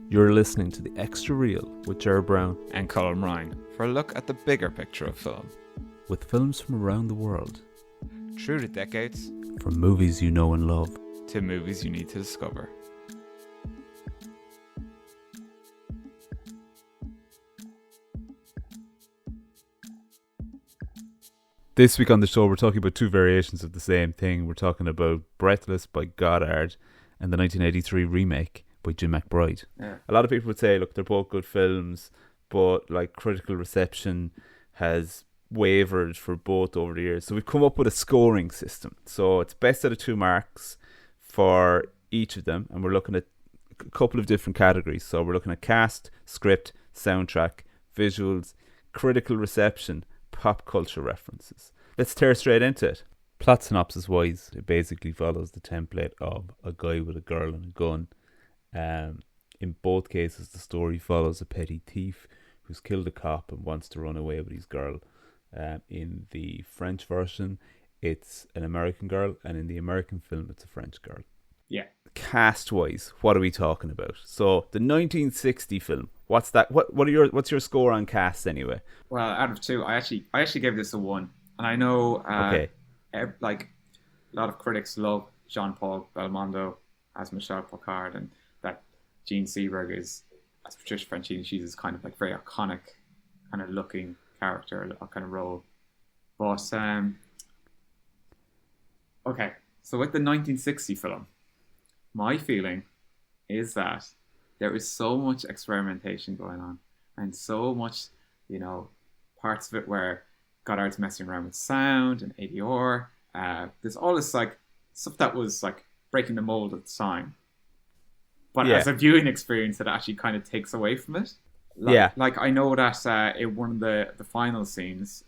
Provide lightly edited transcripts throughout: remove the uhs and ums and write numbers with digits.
You're listening to The Extra Real with Ger Brown and Colm Ryan for a look at the bigger picture of film. with films from around the world, Through the decades, from movies you know and love. to movies you need to discover. This week on the show, we're talking about two variations of the same thing. We're talking about Breathless by Godard and the 1983 remake by Jim McBride. Yeah. A lot of people would say, look, they're both good films, but like critical reception has wavered for both over the years. So we've come up with a scoring system. So it's best out of two marks for each of them, and we're looking at a couple of different categories. So we're looking at cast, script, soundtrack, visuals, critical reception, pop culture references. Let's tear straight into it. Plot synopsis wise, it basically follows the template of a guy with a girl and a gun. In both cases, the story follows a petty thief who's killed a cop and wants to run away with his girl. In the French version, it's an American girl, and in the American film, it's a French girl. Yeah. Cast wise, what are we talking about? So the 1960 film. What's that? What's your score on cast anyway? Well, out of two, I actually gave this a 1. And I know Okay. like a lot of critics love Jean-Paul Belmondo as Michel Picard, and that Jean Seberg is as Patricia Franchini. She's this kind of like very iconic kind of looking character, a kind of role. But okay, so with the 1960 film, my feeling is that there is so much experimentation going on, and so much, parts of it where Godard's messing around with sound and ADR. There's all this like stuff that was like breaking the mold at the time, but Yeah. as a viewing experience, it actually kind of takes away from it. Like I know that in one of the final scenes,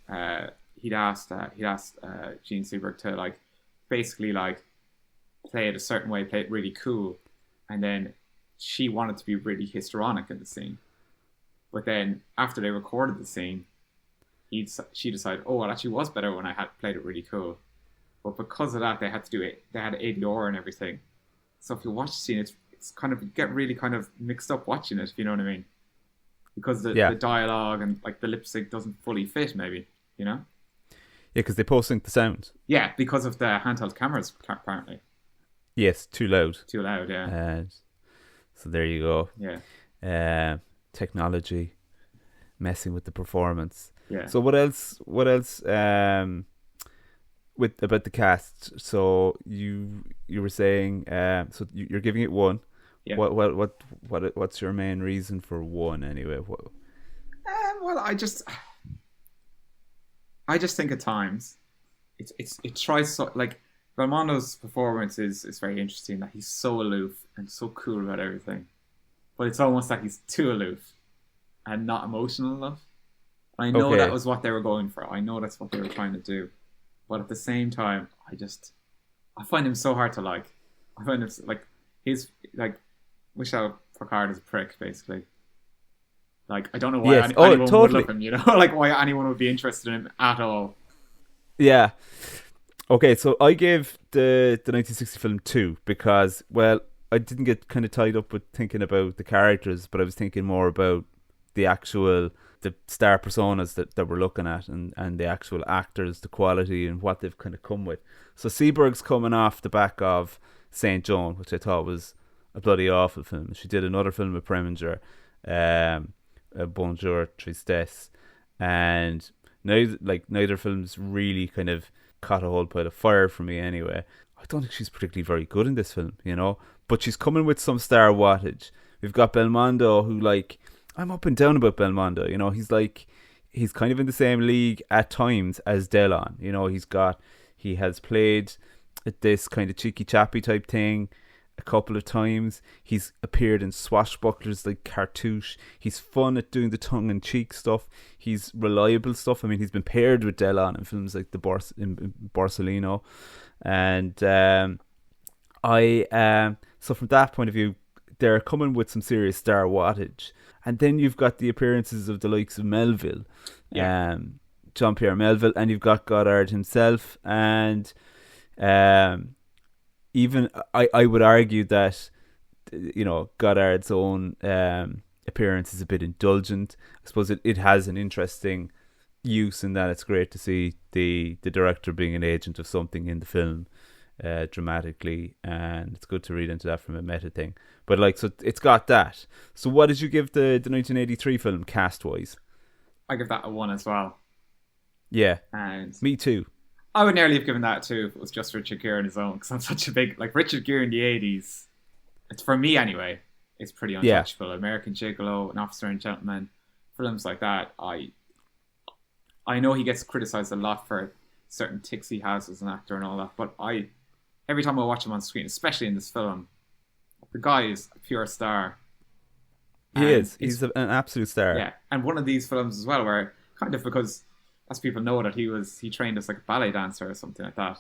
he'd asked Jean Seberg to like basically like play it a certain way, play it really cool, and then she wanted to be really histrionic in the scene. But then after they recorded the scene, she decided, oh, it actually was better when I had played it really cool. But because of that, they had to do it. They had ADR and everything. So if you watch the scene, it's kind of get really kind of mixed up watching it, if you know what I mean. Because the dialogue and like the lip sync doesn't fully fit, maybe, Yeah, because they post-sync the sound. Yeah, because of the handheld cameras, apparently. Yes, too loud. Too loud, yeah. So there you go. Yeah. Technology messing with the performance. Yeah. So what else? With about the cast? So you were saying, so you're giving it 1. Yeah. What's your main reason for 1 anyway? Well, I just think at times it tries so like Belmondo's performance is very interesting, that he's so aloof and so cool about everything, but it's almost like he's too aloof and not emotional enough. I know that was what they were going for. I know that's what they were trying to do, but at the same time, I find him so hard to like. I find him like he's like Michel Picard is a prick, basically. Like I don't know why anyone would love him, like why anyone would be interested in him at all. Yeah. Okay, so I gave the 1960 film 2 because, well, I didn't get kind of tied up with thinking about the characters, but I was thinking more about the star personas that we're looking at, and the actual actors, the quality and what they've kind of come with. So Seberg's coming off the back of Saint Joan, which I thought was a bloody awful film. She did another film with Preminger, Bonjour Tristesse, and neither film's really kind of caught a whole pile of fire for me anyway. I don't think she's particularly very good in this film, but she's coming with some star wattage. We've got Belmondo, who I'm up and down about Belmondo. He's kind of in the same league at times as Delon. He has played this kind of cheeky chappy type thing a couple of times. He's appeared in swashbucklers like Cartouche. He's fun at doing the tongue-in-cheek stuff. He's reliable stuff. I mean, he's been paired with Delon in films like in Borsellino. And so from that point of view, they're coming with some serious star wattage. And then you've got the appearances of the likes of Melville, Jean-Pierre Melville, and you've got Godard himself, and even I would argue that Godard's own appearance is a bit indulgent. I suppose it has an interesting use in that it's great to see the director being an agent of something in the film dramatically, and it's good to read into that from a meta thing. But so it's got that. So what did you give the 1983 film cast wise? I give that a 1 as well. Yeah, and me too. I would nearly have given that a 2 if it was just Richard Gere on his own, because I'm such a big Richard Gere in the 80s. It's, for me anyway, it's pretty untouchable. Yeah. American Gigolo, An Officer and Gentleman, films like that. I know he gets criticised a lot for certain tics he has as an actor and all that, but every time I watch him on screen, especially in this film, the guy is a pure star. He is. He's an absolute star. Yeah, and one of these films as well, where kind of, because as people know that he trained as like a ballet dancer or something like that.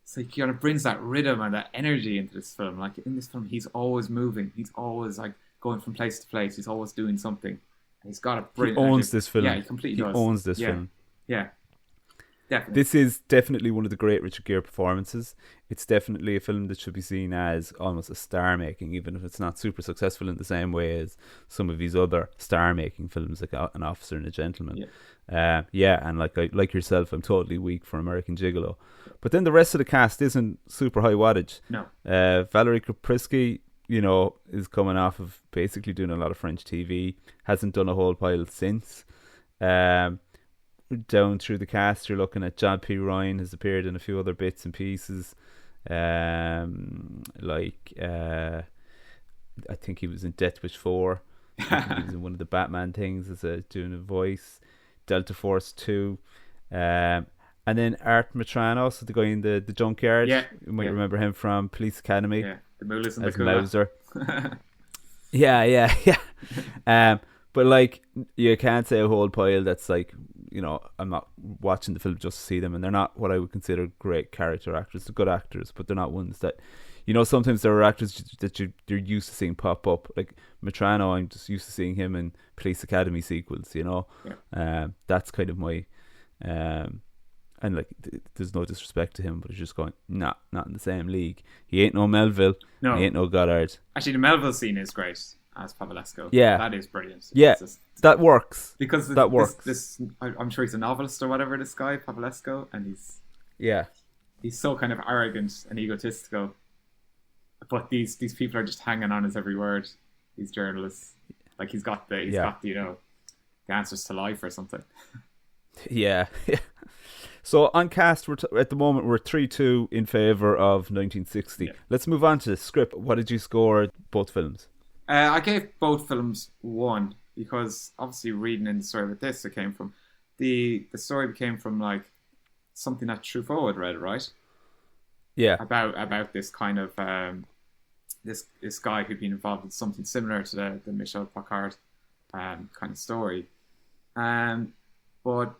It's like he kind of brings that rhythm and that energy into this film. Like in this film, he's always moving. He's always like going from place to place. He's always doing something. And he's got a brilliant. He owns this film. Yeah, he completely does. He owns this film. Yeah. Definitely. This is definitely one of the great Richard Gere performances. It's definitely a film that should be seen as almost a star making, even if it's not super successful in the same way as some of his other star making films, like An Officer and a Gentleman. And like yourself, I'm totally weak for American Gigolo. But then the rest of the cast isn't super high wattage. No. Valerie Kaprisky, is coming off of basically doing a lot of French TV. Hasn't done a whole pile since. Down through the cast, you're looking at John P. Ryan has appeared in a few other bits and pieces. I think he was in Death Wish 4. He was in one of the Batman things doing a voice. Delta Force 2. And then Art Matrano, so the guy in the junkyard. Yeah. You might remember him from Police Academy. Yeah, the Mullahs and as the Kula. Mauser. Yeah. But you can't say a whole pile that's I'm not watching the film just to see them, and they're not what I would consider great character actors. They're good actors, but they're not ones that, sometimes there are actors that you're used to seeing pop up. Like Matrano, I'm just used to seeing him in Police Academy sequels, that's kind of my, and there's no disrespect to him, but it's just going, not in the same league. He ain't no Melville, no. He ain't no Godard. Actually, the Melville scene is great as Pavlesco. Yeah. That is brilliant. Yeah, that works. Because that works. I'm sure he's a novelist or whatever, this guy, Pavlesco, and he's so kind of arrogant and egotistical. But these people are just hanging on his every word. These journalists. Like he's got the answers to life or something. Yeah. So on cast, at the moment we're 3-2 in favour of 1960. Yeah. Let's move on to the script. What did you score both films? I gave both films 1 because obviously reading in the story with this, it came from the story came from something that Truffaut had read, right? Yeah. About this kind of this guy who'd been involved in something similar to the Michel Placard kind of story, but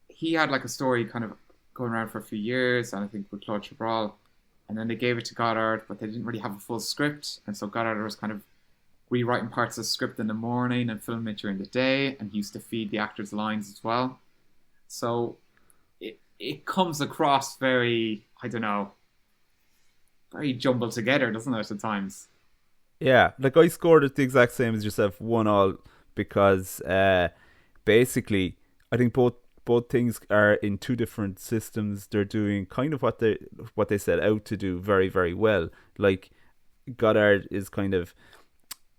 he had a story kind of going around for a few years, and I think with Claude Chabrol, and then they gave it to Godard, but they didn't really have a full script, and so Godard was kind of rewriting parts of the script in the morning and filming it during the day, and he used to feed the actors lines as well. So it comes across very, I don't know, very jumbled together, doesn't it, at times? Yeah, I scored it the exact same as yourself, 1-1, because basically I think both things are in two different systems. They're doing kind of what they set out to do very, very well. Godard is kind of,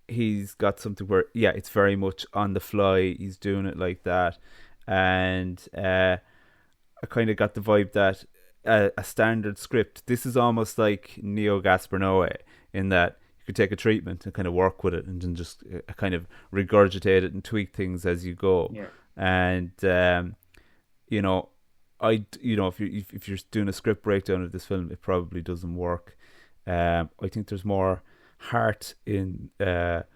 he's got something where it's very much on the fly. He's doing it like that, and I kind of got the vibe that a standard script, this is almost like Neo Gaspar Noé, in that you could take a treatment and kind of work with it and then just kind of regurgitate it and tweak things as you go. And if you're doing a script breakdown of this film, it probably doesn't work. I think there's more heart in the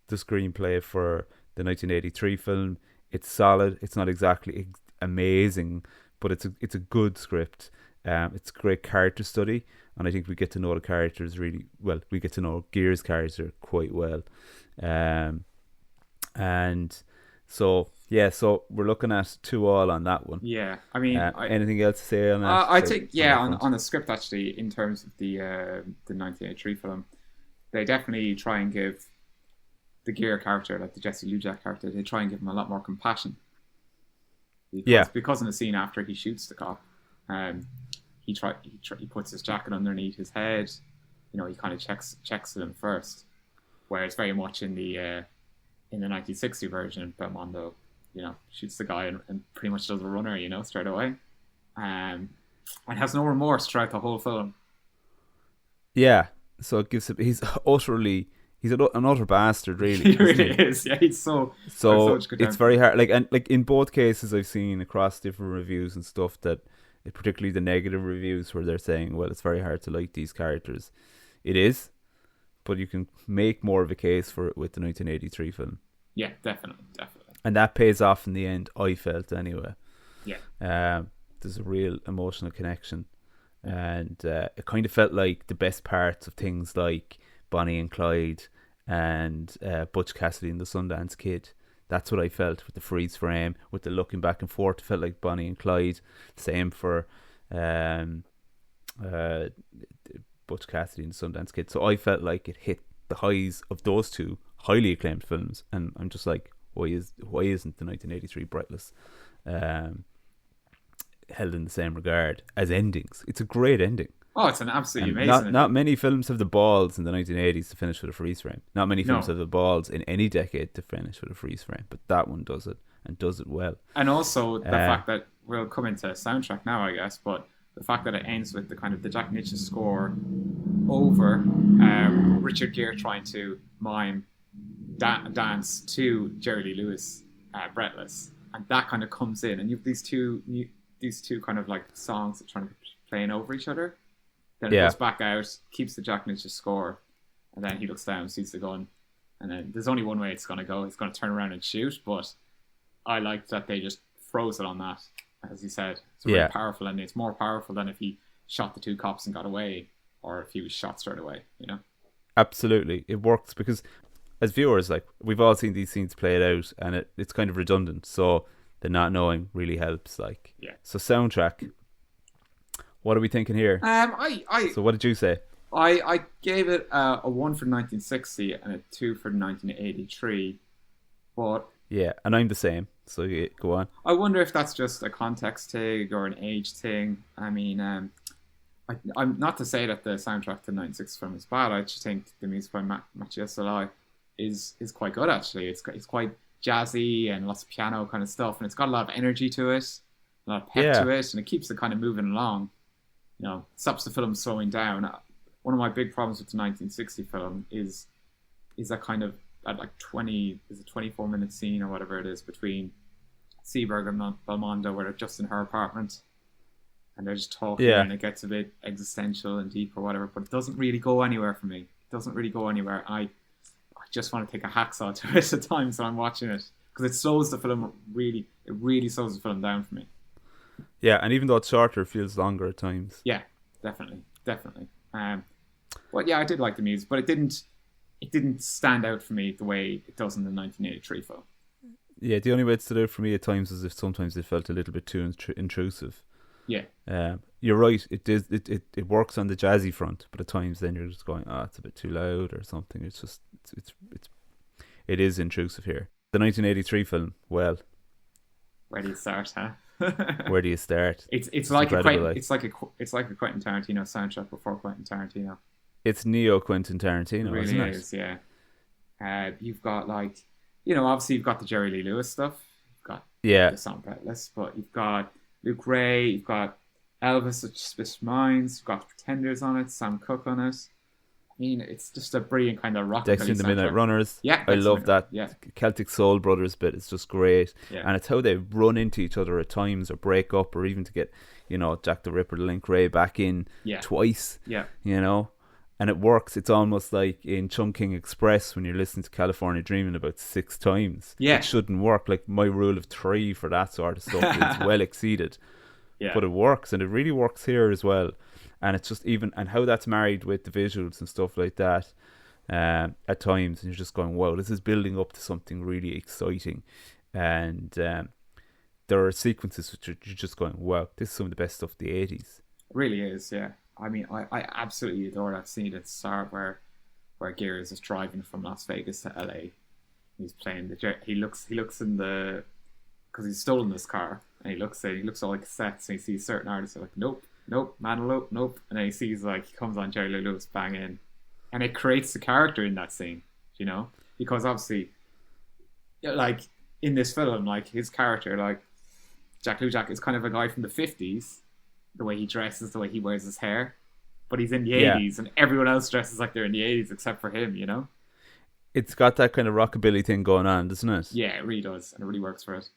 screenplay for the 1983 film. It's solid. It's not exactly amazing, but it's a good script. It's a great character study, and I think we get to know the characters really well. We get to know Gere's character quite well, and so we're looking at 2-2 on that one. Yeah, I mean, anything else to say on that? I think on the script, actually, in terms of the 1983 film, they definitely try and give the Ger character, like the Jesse Lujack character, they try and give him a lot more compassion. Because in the scene after he shoots the cop, he puts his jacket underneath his head. You know, he kind of checks him first, whereas very much in the 1960 version, Belmondo, you know, shoots the guy and pretty much does a runner, you know, straight away, and has no remorse throughout the whole film. Yeah, so it gives him. He's an utter bastard, really. He really is. Yeah, he's so it's very hard. Like in both cases, I've seen across different reviews and stuff that, particularly the negative reviews, where they're saying, well, it's very hard to like these characters. It is, but you can make more of a case for it with the 1983 film. Yeah, definitely. And that pays off in the end, I felt, anyway. Yeah. There's a real emotional connection. And it kind of felt like the best parts of things like Bonnie and Clyde and Butch Cassidy and the Sundance Kid. That's what I felt with the freeze frame, with the looking back and forth. It felt like Bonnie and Clyde. Same for Butch Cassidy and the Sundance Kid. So I felt like it hit the highs of those two highly acclaimed films, and I'm just like, why isn't the 1983 Breathless held in the same regard as endings? It's a great ending. Oh, it's an absolutely amazing. Not many films have the balls in the 1980s to finish with a freeze frame. Not many films have the balls in any decade to finish with a freeze frame, but that one does it, and does it well. And also the fact that we'll come into soundtrack now, I guess, but the fact that it ends with the kind of the Jack Nitzsche score over Richard Gere trying to mime dance to Jerry Lee Lewis, Breathless, and that kind of comes in, and you have these two kind of like songs that trying to playing over each other. Then it goes back out, keeps the Jack Nitzsche score, and then he looks down, sees the gun, and then there's only one way it's going to go. It's going to turn around and shoot, but I liked that they just froze it on that, as you said. It's really powerful, and it's more powerful than if he shot the two cops and got away, or if he was shot straight away, you know? Absolutely. It works because as viewers, like, we've all seen these scenes played out, and it's kind of redundant, so the not knowing really helps. Like, so soundtrack. What are we thinking here? So what did you say? I gave it a 1 for 1960 and a 2 for 1983. But yeah, and I'm the same. So go on. I wonder if that's just a context thing or an age thing. I mean, I'm not to say that the soundtrack to the 1960 film is bad. I just think the music by Mathieu Solai is quite good, actually. It's quite jazzy and lots of piano kind of stuff, and it's got a lot of energy to it, a lot of pep to it, and it keeps it kind of moving along. You know, stops the film slowing down. One of my big problems with the 1960 film is that kind of that like 24-minute scene or whatever it is between Seberg and Belmondo, where they're just in her apartment and they're just talking, and it gets a bit existential and deep or whatever, but it doesn't really go anywhere for me. It doesn't really go anywhere. I just want to take a hacksaw to it at times when I'm watching it, because it slows the film really. It really slows the film down for me. Yeah, and even though it's shorter, it feels longer at times. Yeah, definitely. But yeah, I did like the music, but it didn't stand out for me the way it does in the 1983 film. Yeah, the only way it stood out for me at times is if sometimes it felt a little bit too intrusive. Yeah. You're right. It works on the jazzy front, but at times then you're just going, it's a bit too loud or something. It's just it is intrusive here. The 1983 film. Well, where do you start, huh? Where do you start? It's like a Quentin Tarantino soundtrack before Quentin Tarantino. It's neo Quentin Tarantino, it really isn't it? Is, yeah. You've got obviously you've got the Jerry Lee Lewis stuff. You've got the song Breathless, but you've got Luke Ray, you've got Elvis, Suspicious Minds, you've got the Pretenders on it, Sam Cooke on it. I mean, it's just a brilliant kind of rock. Dexter and the Midnight Runners. Yeah, I love that. Yeah. Celtic Soul Brothers bit. It's just great. Yeah. And it's how they run into each other at times, or break up, or even to get, Jack the Ripper, Link Ray back in twice. Yeah. And it works. It's almost like in Chungking Express when you're listening to California Dreaming about 6 times. Yeah. It shouldn't work. Like, my rule of 3 for that sort of stuff is well exceeded. Yeah. But it works, and it really works here as well. And it's just and how that's married with the visuals and stuff like that at times, and you're just going, wow, this is building up to something really exciting. And there are sequences which you're just going, wow, this is some of the best stuff of the 80s. It really is, yeah. I mean, I absolutely adore that scene at the start where where Ger is just driving from Las Vegas to LA. He's playing he looks in the, because he's stolen this car, and he looks all like cassettes, and he sees certain artists are like, nope, Manilow, nope, and then he sees like, he comes on Jerry Lee Lewis, bang in, and it creates the character in that scene, you know, because obviously, like in this film, like his character, like Jack Lujak is kind of a guy from the 50s, the way he dresses, the way he wears his hair, but he's in the 80s, and everyone else dresses like they're in the 80s except for him, you know. It's got that kind of rockabilly thing going on, doesn't it? Yeah, it really does, and it really works for it.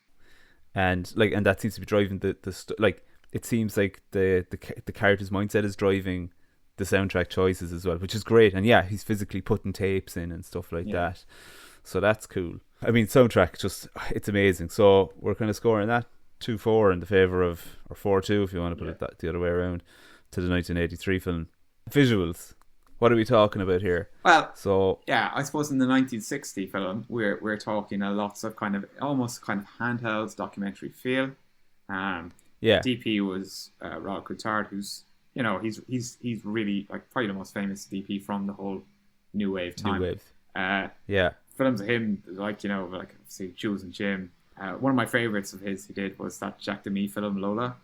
And that seems to be driving like, it seems like the character's mindset is driving the soundtrack choices as well, which is great. And yeah, he's physically putting tapes in and stuff like that, so that's cool. I mean, soundtrack, just, it's amazing. So we're kind of scoring that 2-4 in the favour of, or 4-2 if you want to put it the other way around, to the 1983 film. Visuals, what are we talking about here? Well, so yeah, I suppose in the 1960 film, we're talking a lots of kind of almost kind of handheld documentary feel. DP was Jean-Luc Godard, who's, you know, he's really like probably the most famous DP from the whole new wave time. New wave. Films of him, like, you know, like say Jules and Jim. One of my favorites of his he did was that Jack Demy film Lola.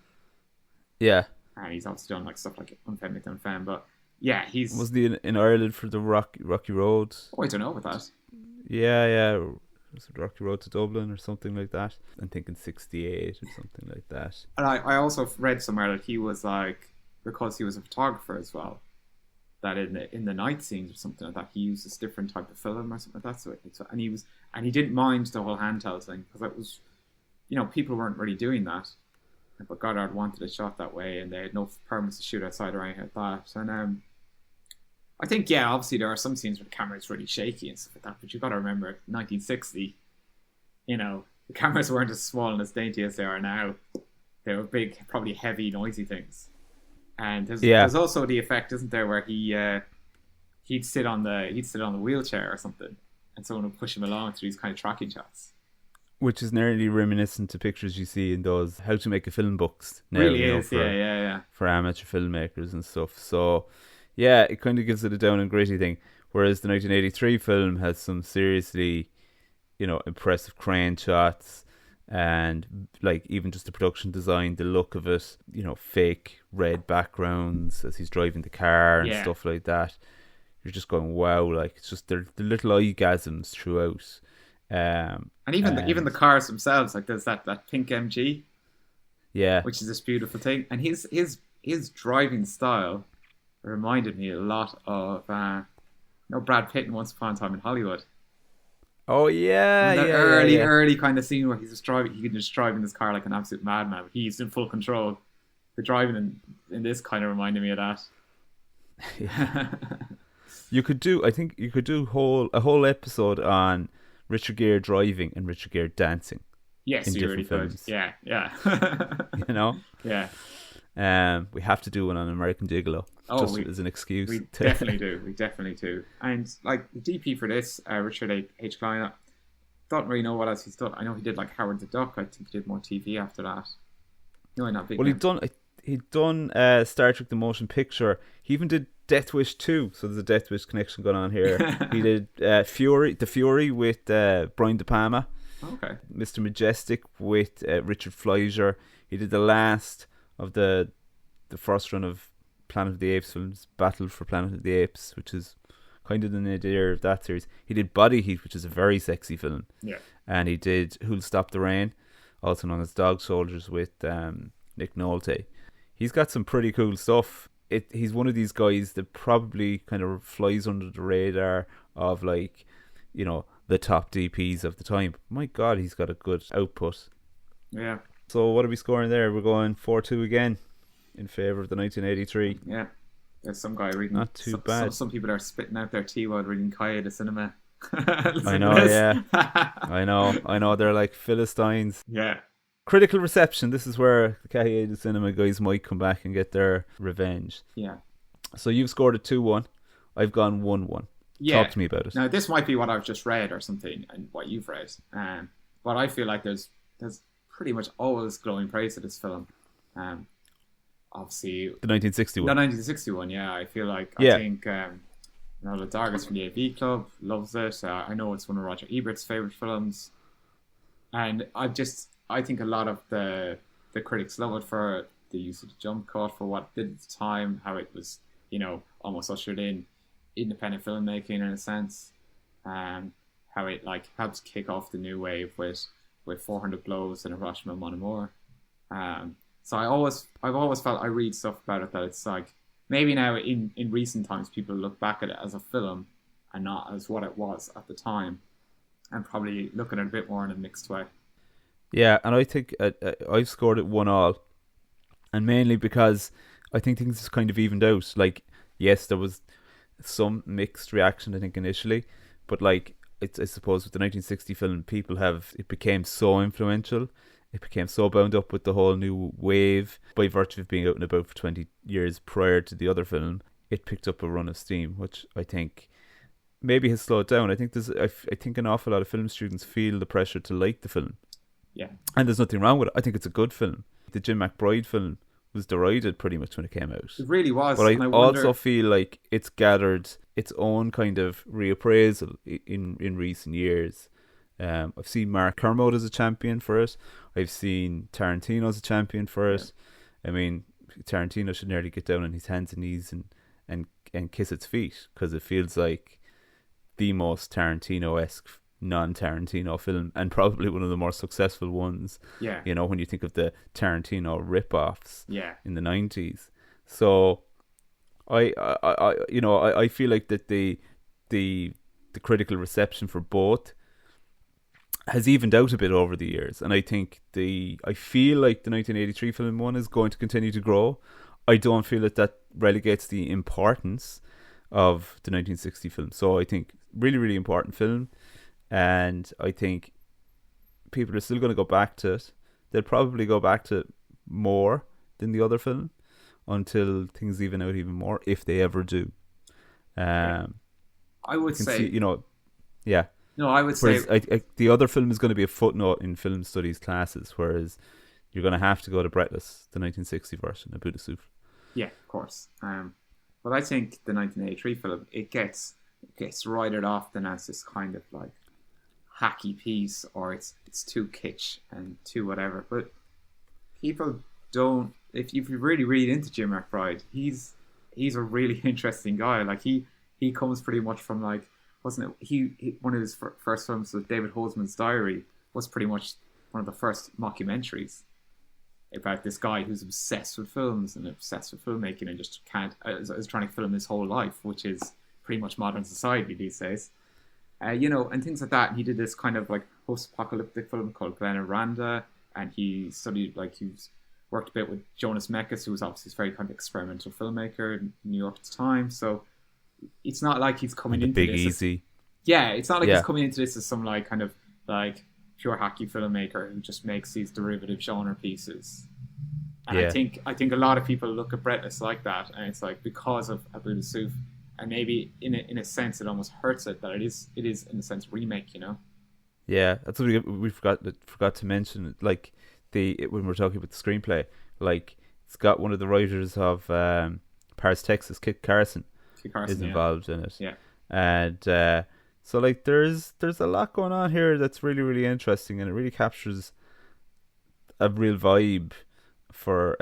Yeah. And he's also done like stuff like Un Femme, Un Femme, but yeah, he's... Wasn't he in Ireland for the Rocky Road? Oh, I don't know about that. Yeah. Was it Rocky Road to Dublin or something like that? I'm thinking 68 or something like that. And I also read somewhere that he was like, because he was a photographer as well, that in the night scenes or something like that, he used this different type of film or something like that. So he didn't mind the whole handheld thing, because that was, you know, people weren't really doing that. But Godard wanted it shot that way, and they had no permits to shoot outside or anything like that. And I think, yeah, obviously there are some scenes where the camera is really shaky and stuff like that, but you've got to remember, 1960, you know, the cameras weren't as small and as dainty as they are now. They were big, probably heavy, noisy things. And there's also the effect, isn't there, where he'd sit on the wheelchair or something, and someone would push him along through these kind of tracking shots. Which is nearly reminiscent to pictures you see in those How to Make a Film books now, really is, for amateur filmmakers and stuff. So yeah, it kind of gives it a down and gritty thing. Whereas the 1983 film has some seriously, you know, impressive crane shots, and like even just the production design, the look of it, you know, fake red backgrounds as he's driving the car and stuff like that. You're just going, wow, like it's just the little orgasms throughout. And even the cars themselves, like there's that pink MG, which is this beautiful thing, and his driving style reminded me a lot of Brad Pitt in Once Upon a Time in Hollywood. Oh yeah, and early kind of scene where he's just driving, he can just drive in his car like an absolute madman. He's in full control. The driving in this kind of reminded me of that. Yeah. I think you could do a whole episode on Richard Gere driving and Richard Gere dancing. Yes, you really could. Yeah. You know? Yeah. We have to do one on American Gigolo, as an excuse. We definitely do. And like the DP for this, Richard H. Klein, don't really know what else he's done. I know he did like Howard the Duck. I think he did more TV after that. No, not big. Well, he'd done Star Trek: The Motion Picture. He even did Death Wish 2, so there's a Death Wish connection going on here. He did The Fury with Brian De Palma. Okay. Mr. Majestic with Richard Fleischer. He did the last of the first run of Planet of the Apes films, Battle for Planet of the Apes, which is kind of the nadir of that series. He did Body Heat, which is a very sexy film. Yeah. And he did Who'll Stop the Rain, also known as Dog Soldiers, with Nick Nolte. He's got some pretty cool stuff. He's one of these guys that probably kind of flies under the radar of, like, you know, the top DPs of the time. My God, he's got a good output. Yeah. So what are we scoring there? We're going 4-2 again in favour of the 1983. Yeah. There's some guy reading. Not too bad. Some people are spitting out their tea while reading Kaya the Cinema. I know, yeah. I know. They're like Philistines. Yeah. Critical reception. This is where the Cahiers de Cinema guys might come back and get their revenge. Yeah. So you've scored a 2-1. I've gone 1-1. Yeah. Talk to me about it. Now, this might be what I've just read or something, and what you've read. But I feel like there's pretty much always glowing praise of this film. Obviously, the 1961. The 1961, yeah. I feel like I think You know, the Dargis from the AV Club loves it. I know it's one of Roger Ebert's favorite films, and I think a lot of the critics love it for the use of the jump cut, for what it did at the time, how it was, you know, almost ushered in independent filmmaking in a sense, how it like helps kick off the new wave with 400 Blows and Hiroshima Mon Amour. So I've always felt, I read stuff about it, that it's like maybe now in recent times people look back at it as a film and not as what it was at the time, and probably look at it a bit more in a mixed way. Yeah, and I think I've scored it 1-1, and mainly because I think things just kind of evened out. Like, yes, there was some mixed reaction, I think, initially, but like, I suppose with the 1960 film, it became so influential. It became so bound up with the whole new wave by virtue of being out and about for 20 years prior to the other film. It picked up a run of steam, which I think maybe has slowed down. I think I think an awful lot of film students feel the pressure to like the film. Yeah. And there's nothing wrong with it. I think it's a good film. The Jim McBride film was derided pretty much when it came out. It really was. But I also feel like it's gathered its own kind of reappraisal in recent years. I've seen Mark Kermode as a champion for it. I've seen Tarantino as a champion for it. Yeah. I mean, Tarantino should nearly get down on his hands and knees and kiss its feet, because it feels like the most Tarantino-esque non-Tarantino film, and probably one of the more successful ones. Yeah. You know, when you think of the Tarantino rip-offs. Yeah. In the 90s. So I feel like that the critical reception for both has evened out a bit over the years, and I think I feel like the 1983 film one is going to continue to grow. I don't feel that relegates the importance of the 1960 film. So I think really, really important film. And I think people are still going to go back to it. They'll probably go back to it more than the other film until things even out even more, if they ever do. I would say, yeah. No, I would whereas say the other film is going to be a footnote in film studies classes, whereas you're going to have to go to Breathless, the 1960 version of Buddha Soup. Yeah, of course. But I think the 1983 film, it gets righted off then as this kind of like hacky piece, or it's too kitsch and too whatever. But people don't. If you really read into Jim McBride, he's a really interesting guy. Like he comes pretty much from, like, wasn't it? He one of his first films with David Holzman's Diary was pretty much one of the first mockumentaries about this guy who's obsessed with films and obsessed with filmmaking and just is trying to film his whole life, which is pretty much modern society these days. And things like that. And he did this kind of like post-apocalyptic film called Glen Randa, and he studied, like, he's worked a bit with Jonas Mekas, who was obviously a very kind of experimental filmmaker in New York at the time. So it's not like he's coming into Big this. Easy. It's not like he's coming into this as some like kind of like pure hacky filmmaker who just makes these derivative genre pieces. And I think a lot of people look at Breathless like that, and it's like, because of Abu Souf, and maybe in a sense it almost hurts it that it is in a sense remake, you know. Yeah, that's what we forgot to mention. Like when we're talking about the screenplay, like it's got one of the writers of Paris, Texas, Kit Carson is involved in it. Yeah, and so like there's a lot going on here that's really, really interesting, and it really captures a real vibe for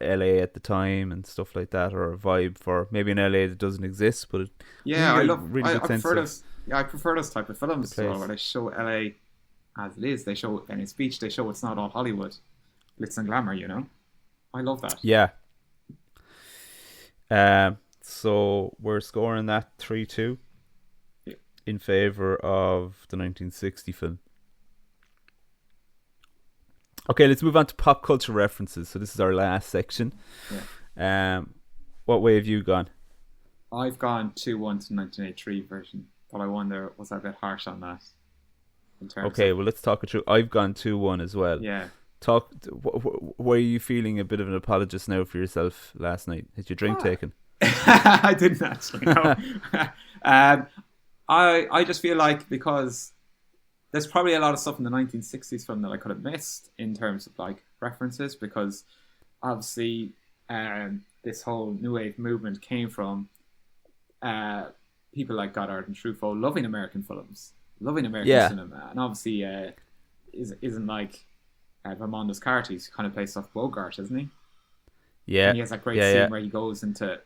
LA at the time and stuff like that, or a vibe for maybe an LA that doesn't exist, but I prefer those type of films as well, where they show LA as it is. They show in its beach. They show it's not all Hollywood glitz and glamour, you know. I love that. Yeah. So we're scoring that 3-2 in favor of the 1960 film. Okay, let's move on to pop culture references. So this is our last section. Yeah. What way have you gone? I've gone 2-1 to 1983 version, but I wonder, was I a bit harsh on that? Well, let's talk it through. I've gone 2-1 as well. Yeah. Were you feeling a bit of an apologist now for yourself last night? Had your drink taken? I didn't actually. No. I just feel like, because there's probably a lot of stuff in the 1960s film that I could have missed in terms of like references, because obviously this whole new wave movement came from people like Godard and Truffaut loving American films, loving American cinema, and obviously isn't like Ramondo Descartes, who kind of plays off Bogart, isn't he? Yeah. And he has that great scene where he goes into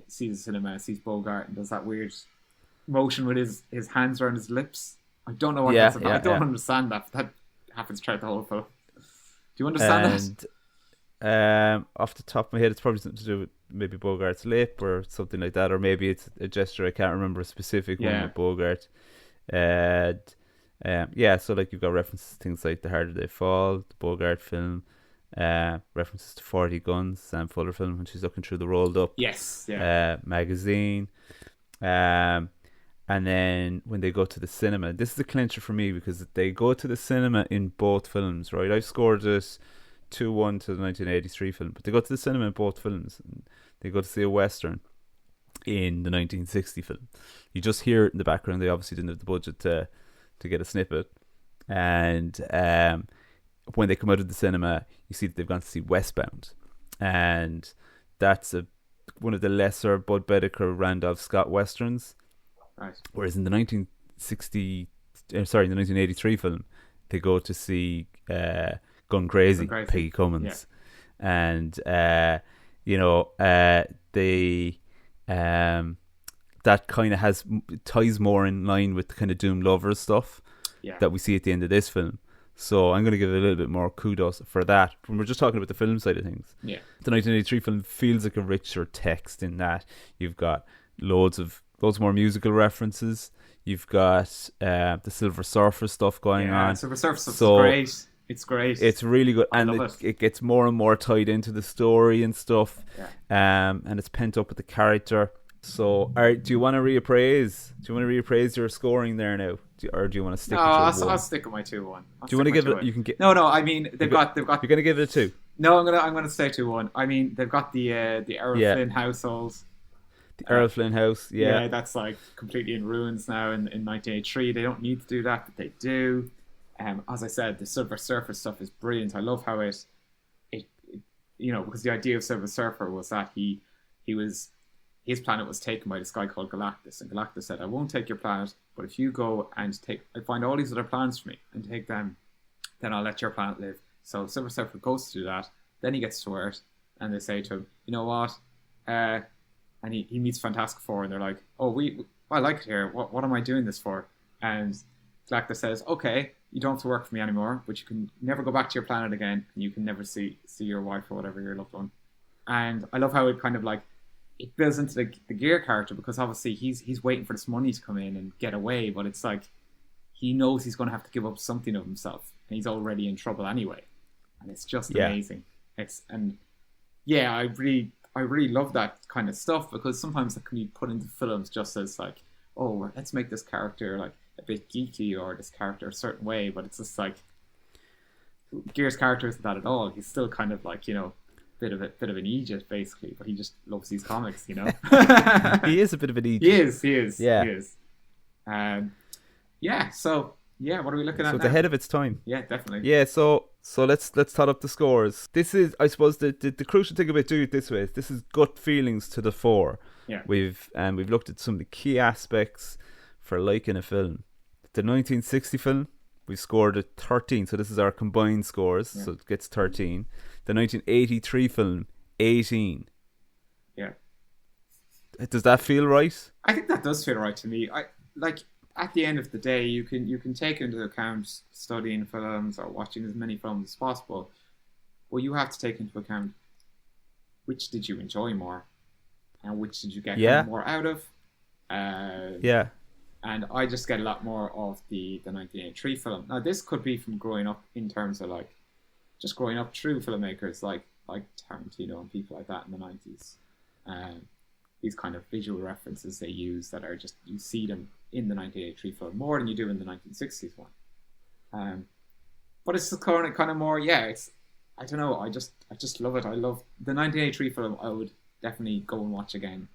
sees the cinema, sees Bogart, and does that weird motion with his hands around his lips. I don't know what that's about. I don't understand that, but that happens throughout the whole film. Do you understand that? Off the top of my head, it's probably something to do with maybe Bogart's lip or something like that, or maybe it's a gesture. I can't remember a specific one with Bogart. So like you've got references to things like The Harder They Fall, the Bogart film, references to 40 Guns, Sam Fuller film when she's looking through the rolled up magazine. And then when they go to the cinema, this is a clincher for me because they go to the cinema in both films, right? I've scored this 2-1 to the 1983 film, but they go to the cinema in both films. They go to see a Western in the 1960 film. You just hear it in the background. They obviously didn't have the budget to get a snippet. And when they come out of the cinema, you see that they've gone to see Westbound. And that's one of the lesser Bud Bedicker, Randolph Scott Westerns. Right. Whereas in the 1983 film, they go to see Gun Crazy, Peggy Cummins. Yeah. And, that kind of ties more in line with the kind of Doom Lovers stuff that we see at the end of this film. So I'm going to give it a little bit more kudos for that. When we're just talking about the film side of things. Yeah. The 1983 film feels like a richer text in that you've got loads more musical references. You've got the Silver Surfer stuff going on. Silver Surfer stuff is great. It's great. It's really good. And it gets more and more tied into the story and stuff. Yeah. And it's pent up with the character. So, do you want to reappraise? Do you want to reappraise your scoring there now, or do you want to stick? I'll stick with my 2-1. Do you want to give it? You can get. No. I mean, they've got. You're going to give it a 2. No, I'm gonna say 2-1. I mean, they've got the Errol Flynn household. The Errol Flynn house, yeah, that's like completely in ruins now. In 1983, they don't need to do that, but they do. As I said, the Silver Surfer stuff is brilliant. I love how it because the idea of Silver Surfer was that his planet was taken by this guy called Galactus, and Galactus said, I won't take your planet, but if you go and find all these other planets for me and take them, then I'll let your planet live. So Silver Surfer goes to do that, then he gets to Earth, and they say to him, you know what, and he meets Fantastic Four, and they're like, oh, I like it here, what am I doing this for? And Galactus says, okay, you don't have to work for me anymore, but you can never go back to your planet again, and you can never see your wife or whatever, your loved one. And I love how it kind of like, it builds into the Ger character, because obviously he's waiting for this money to come in and get away, but it's like he knows he's going to have to give up something of himself, and he's already in trouble anyway, and it's just amazing. I really love that kind of stuff, because sometimes that can be put into films just as like, oh, let's make this character like a bit geeky, or this character a certain way, but it's just like Ger's character isn't that at all. He's still kind of like, bit of an Egypt basically, but he just loves these comics, He is a bit of an Egypt. He is. Yeah. He is. So what are we looking at? So it's ahead of its time. Yeah, definitely. Yeah, so let's tot up the scores. This is, I suppose, the crucial thing about doing it this way is this is gut feelings to the fore. Yeah. We've looked at some of the key aspects for liking a film. The 1960 film, we scored at 13, so this is our combined scores, so it gets 13. The 1983 film, 18. Yeah. Does that feel right? I think that does feel right to me. I like, at the end of the day, you can take into account studying films or watching as many films as possible. Well, you have to take into account which did you enjoy more, and which did you get more out of. And I just get a lot more of the 1983 film. Now, this could be from growing up in terms of like just growing up through filmmakers like Tarantino and people like that in the 90s. These kind of visual references they use that are just, you see them in the 1983 film more than you do in the 1960s one. But it's kind of more, it's, I don't know, I just love it. I love the 1983 film. I would definitely go and watch again.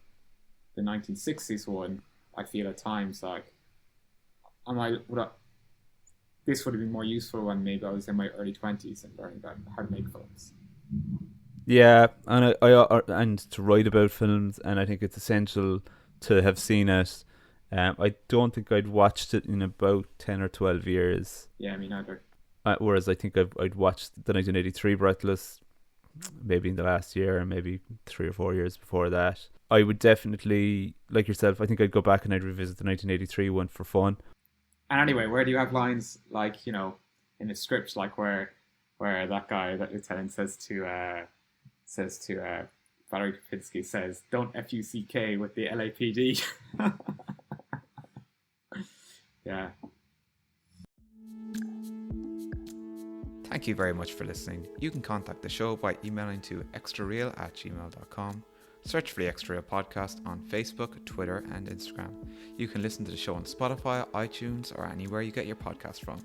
The 1960s one, I feel at times like this would have been more useful when maybe I was in my early 20s and learning about how to make films. Yeah, and I and to write about films, and I think it's essential to have seen it. I don't think I'd watched it in about 10 or 12 years. Yeah, me neither. Whereas I think I'd watched the 1983 Breathless maybe in the last year, or maybe 3 or 4 years before that. I would definitely, like yourself, I think I'd go back and I'd revisit the 1983 one for fun. And anyway, where do you have lines like, you know, in the script, like where that guy, that lieutenant, says to Valerie Kapinski, says, "Don't FUCK with the LAPD." Yeah. Thank you very much for listening. You can contact the show by emailing to extrareal@gmail.com. Search for the Extra Real Podcast on Facebook, Twitter, and Instagram. You can listen to the show on Spotify, iTunes, or anywhere you get your podcast from.